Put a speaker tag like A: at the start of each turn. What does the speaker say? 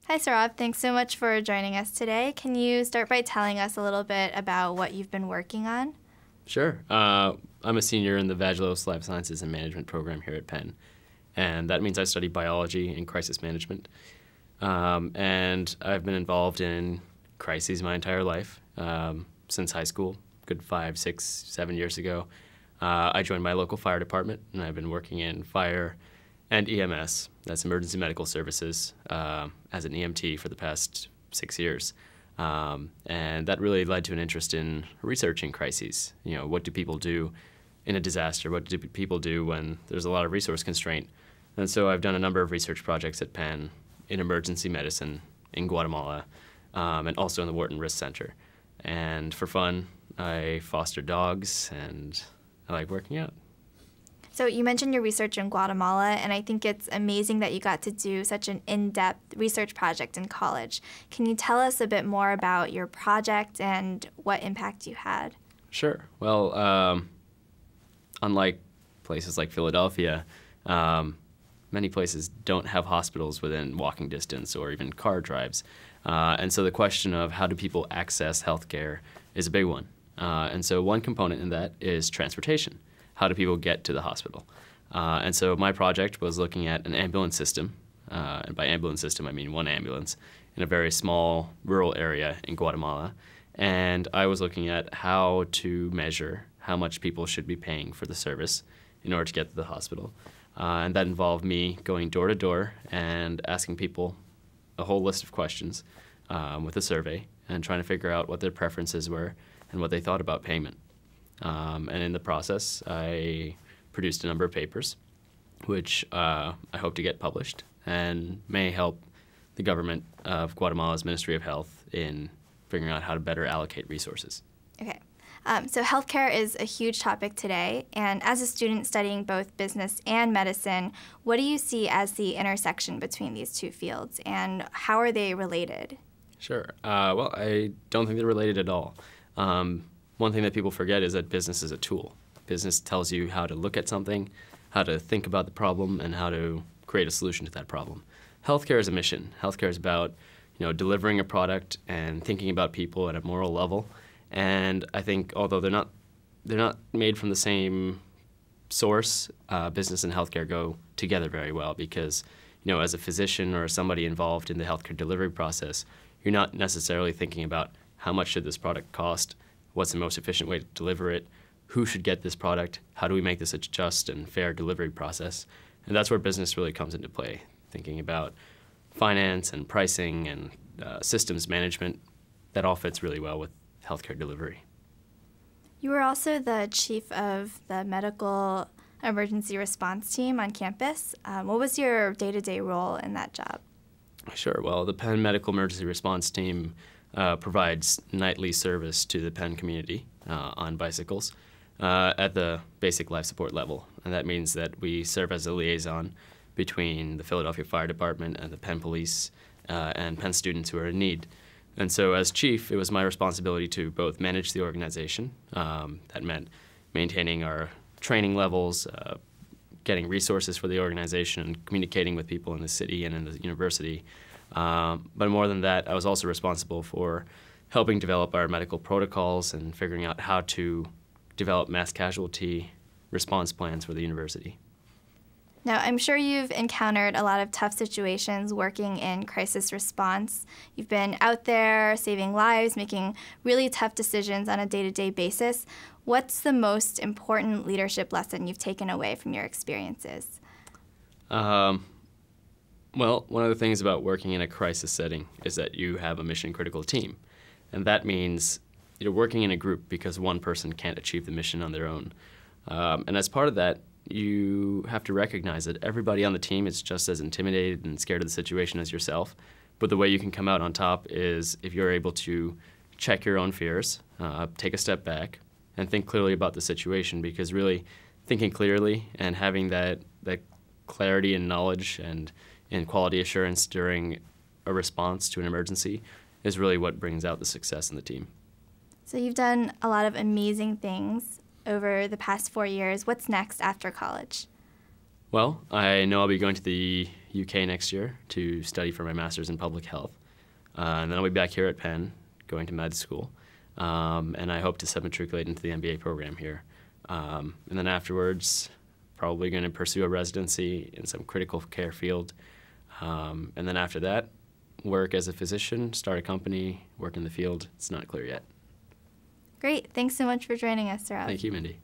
A: Hi, Saurabh. Thanks so much for joining us today. Can you start by telling us a little bit about what you've been working on?
B: Sure. I'm a senior in the Vagelos Life Sciences and Management program here at Penn, and that means I study biology and crisis management. And I've been involved in crises my entire life, since high school, good 5, 6, 7 years ago. I joined my local fire department, and I've been working in fire and EMS, that's emergency medical services, as an EMT for the past 6 years. And that really led to an interest in researching crises. You know, what do people do in a disaster? What do people do when there's a lot of resource constraint? And so I've done a number of research projects at Penn in emergency medicine in Guatemala, and also in the Wharton Risk Center. And for fun, I foster dogs, and I like working out.
A: So you mentioned your research in Guatemala, and I think it's amazing that you got to do such an in-depth research project in college. Can you tell us a bit more about your project and what impact you had?
B: Sure. Well, unlike places like Philadelphia, many places don't have hospitals within walking distance or even car drives. And so the question of how do people access healthcare is a big one. And so one component in that is transportation. How do people get to the hospital? And so my project was looking at an ambulance system, and by ambulance system I mean one ambulance, in a very small rural area in Guatemala. And I was looking at how to measure how much people should be paying for the service in order to get to the hospital. And that involved me going door to door and asking people a whole list of questions with a survey and trying to figure out what their preferences were and what they thought about payment. And in the process, I produced a number of papers, which I hope to get published and may help the government of Guatemala's Ministry of Health in figuring out how to better allocate resources.
A: Okay. So healthcare is a huge topic today, and as a student studying both business and medicine, what do you see as the intersection between these two fields, and how are they related?
B: Sure. Well, I don't think they're related at all. One thing that people forget is that business is a tool. Business tells you how to look at something, how to think about the problem, and how to create a solution to that problem. Healthcare is a mission. Healthcare is about, delivering a product and thinking about people at a moral level. And I think although they're not made from the same source, business and healthcare go together very well because, as a physician or somebody involved in the healthcare delivery process, you're not necessarily thinking about how much should this product cost, what's the most efficient way to deliver it, who should get this product, how do we make this a just and fair delivery process. And that's where business really comes into play, thinking about finance and pricing and systems management. That all fits really well with healthcare delivery.
A: You were also the chief of the medical emergency response team on campus. What was your day-to-day role in that job?
B: Sure. Well, the Penn Medical Emergency Response Team provides nightly service to the Penn community on bicycles at the basic life support level. And that means that we serve as a liaison between the Philadelphia Fire Department and the Penn Police and Penn students who are in need. And so as chief, it was my responsibility to both manage the organization. That meant maintaining our training levels, getting resources for the organization, and communicating with people in the city and in the university. But more than that, I was also responsible for helping develop our medical protocols and figuring out how to develop mass casualty response plans for the university.
A: Now, I'm sure you've encountered a lot of tough situations working in crisis response. You've been out there saving lives, making really tough decisions on a day-to-day basis. What's the most important leadership lesson you've taken away from your experiences?
B: Well, one of the things about working in a crisis setting is that you have a mission-critical team. And that means you're working in a group because one person can't achieve the mission on their own. And as part of that, you have to recognize that everybody on the team is just as intimidated and scared of the situation as yourself. But the way you can come out on top is if you're able to check your own fears, take a step back, and think clearly about the situation, because really thinking clearly and having that clarity and knowledge and quality assurance during a response to an emergency is really what brings out the success in the team.
A: So you've done a lot of amazing things over the past 4 years. What's next after college?
B: Well, I know I'll be going to the UK next year to study for my master's in public health. And then I'll be back here at Penn going to med school. And I hope to sub-matriculate into the MBA program here. And then afterwards, probably going to pursue a residency in some critical care field. And then after that, work as a physician, start a company, work in the field. It's not clear yet.
A: Great. Thanks so much for joining us, Saurabh.
B: Thank you, Mindy.